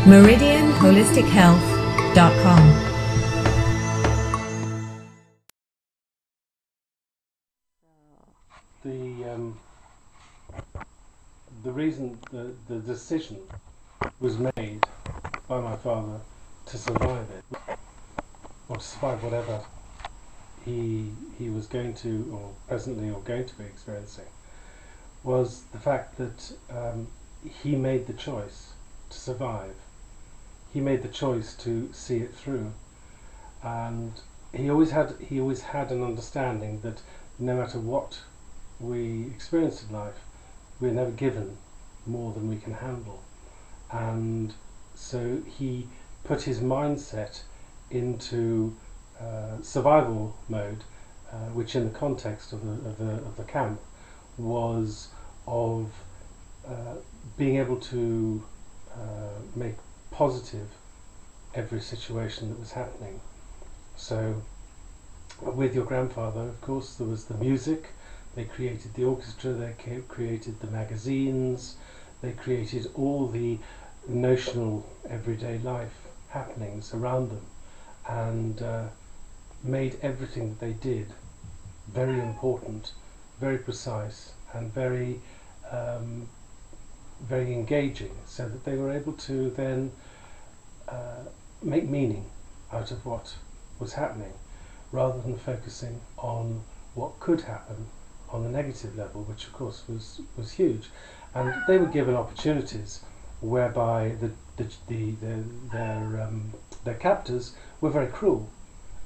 meridianholistichealth.com. The reason the decision was made by my father to survive it, or to survive whatever he was going to, or presently or going to be experiencing, was the fact that he made the choice to survive. He made the choice to see it through, and he always had an understanding that no matter what we experience in life, we're never given more than we can handle. And so he put his mindset into survival mode, which in the context of the camp was of being able to make positive every situation that was happening. So with your grandfather, of course, there was the music. They created the orchestra, they created the magazines, they created all the notional everyday life happenings around them, and made everything that they did very important, very precise, and very very engaging, so that they were able to then make meaning out of what was happening, rather than focusing on what could happen on the negative level, which of course was huge. And they were given opportunities whereby their captors were very cruel,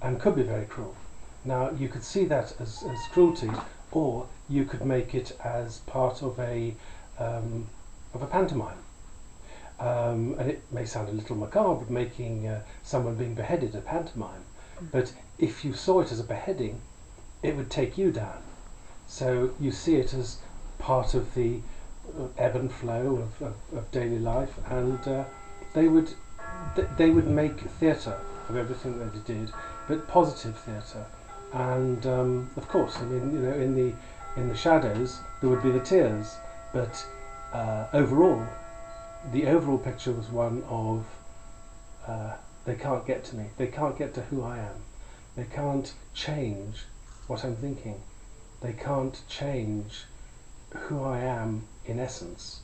and could be very cruel. Now you could see that as cruelty, or you could make it as part of a pantomime. And it may sound a little macabre, making someone being beheaded a pantomime, but if you saw it as a beheading, it would take you down. So you see it as part of the ebb and flow of daily life, and they would make theatre of everything that they did, but positive theatre. And of course, I mean, you know, in the shadows there would be the tears, but overall, the overall picture was one of they can't get to me, they can't get to who I am, they can't change what I'm thinking, they can't change who I am in essence.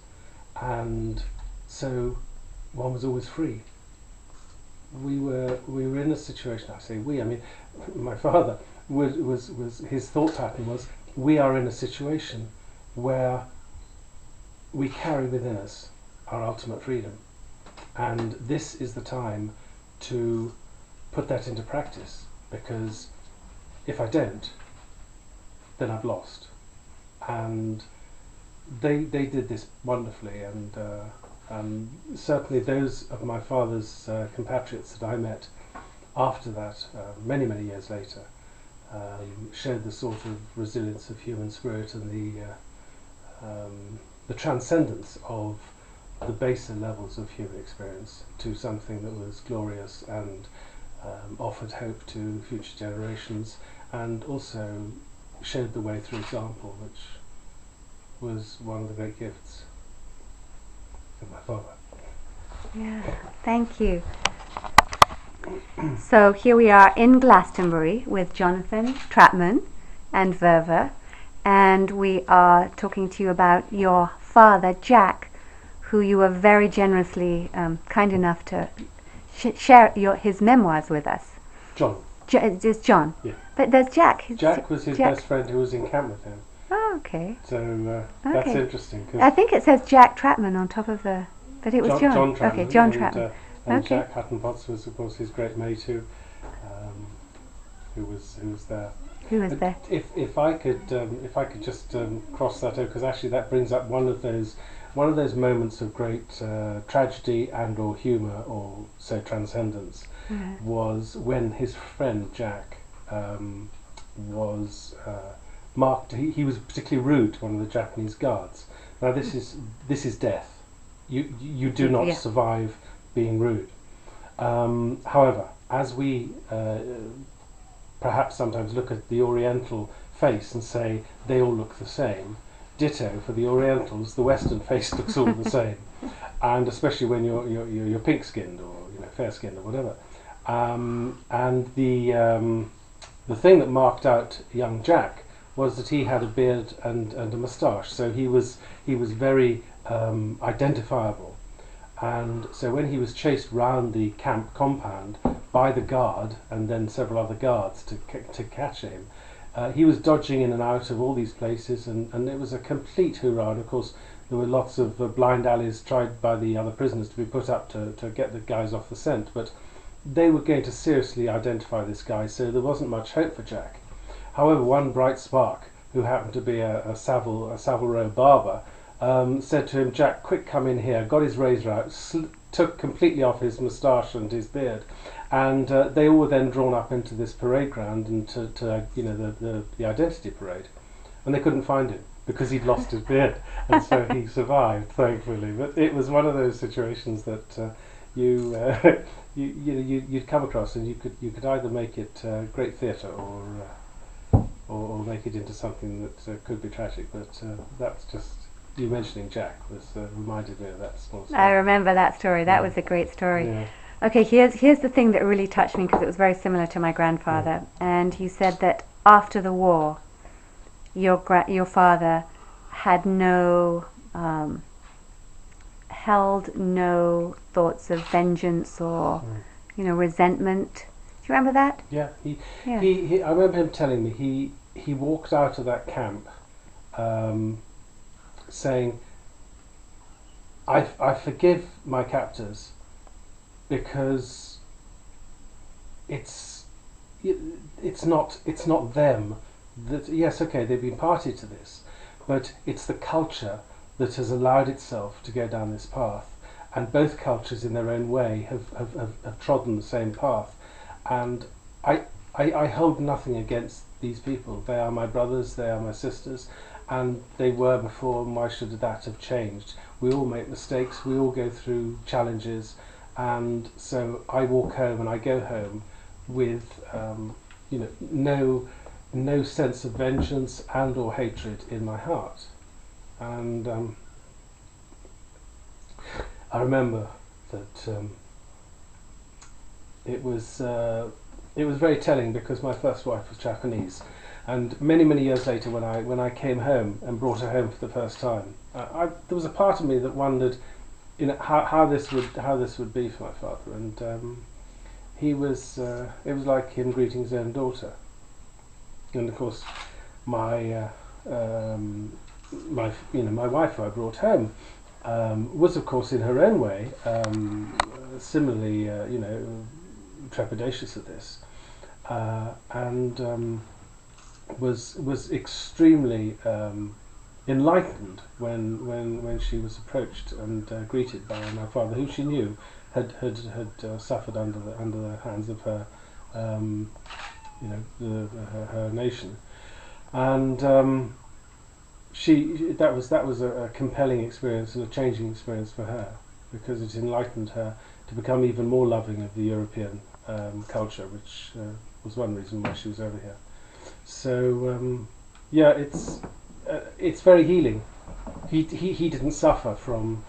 And so one was always free. We were in a situation, I say we, I mean my father was his thought pattern was, we are in a situation where we carry within us our ultimate freedom, and this is the time to put that into practice, because if I don't, then I've lost. And they did this wonderfully, and certainly those of my father's compatriots that I met after that, many years later, showed the sort of resilience of human spirit, and the transcendence of the baser levels of human experience to something that was glorious and offered hope to future generations, and also showed the way through example, which was one of the great gifts of my father. Yeah, thank you. So here we are in Glastonbury with Jonathan, Trapman and Verve, and we are talking to you about your father, Jack, who you were very generously kind enough to share his memoirs with us. John. It's John. Yeah. But there's Jack. Jack was his best friend who was in camp with him. Oh, okay. So that's interesting. Cause I think it says Jack Trapman on top of the... But it was John. John Trapman. Okay, John Trapman. And okay. Jack Hatton Potts was, of course, his great mate who was there. Who was there? If I could just cross that over, because actually that brings up one of those moments of great tragedy and or humour, or so transcendence, was when his friend Jack was marked. He was particularly rude to one of the Japanese guards. Now this is death. You do not survive being rude. However, as we perhaps sometimes look at the Oriental face and say they all look the same, ditto for the Orientals, the Western face looks all the same. and especially when you're pink skinned or fair skinned or whatever. And the thing that marked out young Jack was that he had a beard and a moustache, so he was very identifiable. And so when he was chased round the camp compound by the guard and then several other guards to catch him, he was dodging in and out of all these places, and it was a complete hoorah. And of course there were lots of blind alleys tried by the other prisoners to be put up to get the guys off the scent, but they were going to seriously identify this guy, so there wasn't much hope for Jack. However, one bright spark, who happened to be a Savile Row barber, said to him, "Jack, quick, come in here." Got his razor out, took completely off his moustache and his beard, and they all were then drawn up into this parade ground and to the identity parade, and they couldn't find him because he'd lost his beard, and so he survived, thankfully. But it was one of those situations that you'd come across, and you could either make it great theatre or make it into something that could be tragic. But that's just, you mentioning Jack was reminded me of that small story. I remember that story. That was a great story. Yeah. Okay, here's the thing that really touched me, because it was very similar to my grandfather. And he said that after the war, your father had held no thoughts of vengeance or resentment. Do you remember that? Yeah, he I remember him telling me he walked out of that camp saying, I forgive my captors because it's not them that, yes, okay, they've been party to this, but it's the culture that has allowed itself to go down this path, and both cultures in their own way have trodden the same path, and I hold nothing against these people. They are my brothers, they are my sisters, and they were before, and why should that have changed? We all make mistakes, we all go through challenges, and so I walk home and I go home with no sense of vengeance and or hatred in my heart. And I remember that it was very telling, because my first wife was Japanese, and many years later, when I came home and brought her home for the first time, there was a part of me that wondered, how this would be for my father, and it was like him greeting his own daughter. And of course, my wife, who I brought home, was of course in her own way similarly trepidatious at this, and was extremely enlightened when she was approached and greeted by my father, who she knew had suffered under the hands of her her nation, and that was a compelling experience and a changing experience for her, because it enlightened her to become even more loving of the European culture, which was one reason why she was over here. So it's very healing. He didn't suffer from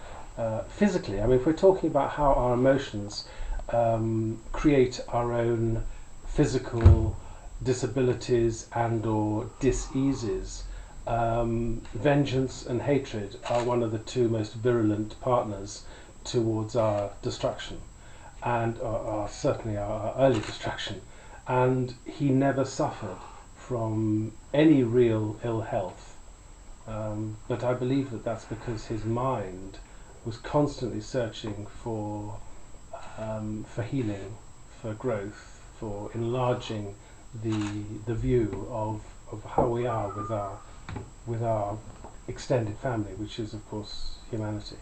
physically. I mean, if we're talking about how our emotions create our own physical disabilities and or diseases, vengeance and hatred are one of the two most virulent partners towards our destruction, and are certainly our early destruction. And he never suffered from any real ill health, but I believe that that's because his mind was constantly searching for healing, for growth, for enlarging the view of how we are with our extended family, which is of course humanity.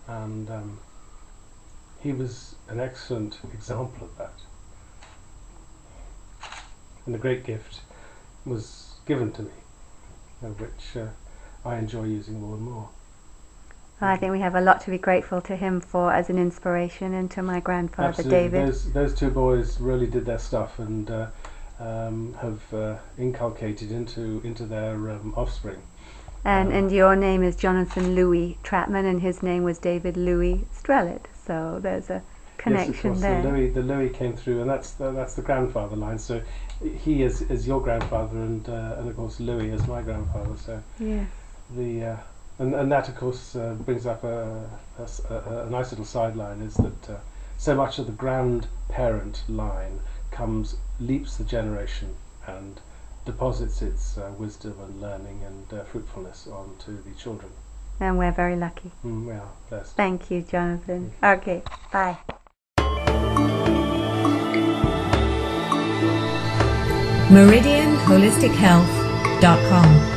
And he was an excellent example of that. And a great gift was given to me, which I enjoy using more and more. I think we have a lot to be grateful to him for as an inspiration, and to my grandfather. Absolutely. David. Those two boys really did their stuff, and have inculcated into their offspring And your name is Jonathan Louis Trapman, and his name was David Louis Strellet. So there's a connection yes, of course, there. The Louis came through, and that's the grandfather line. So he is your grandfather, and of course Louis is my grandfather. So Yes. and that of course brings up a nice little sideline, is that so much of the grandparent line leaps the generation and deposits its wisdom and learning and fruitfulness onto the children. And we're very lucky. We are blessed. Thank you, Jonathan. Okay, bye. MeridianHolisticHealth.com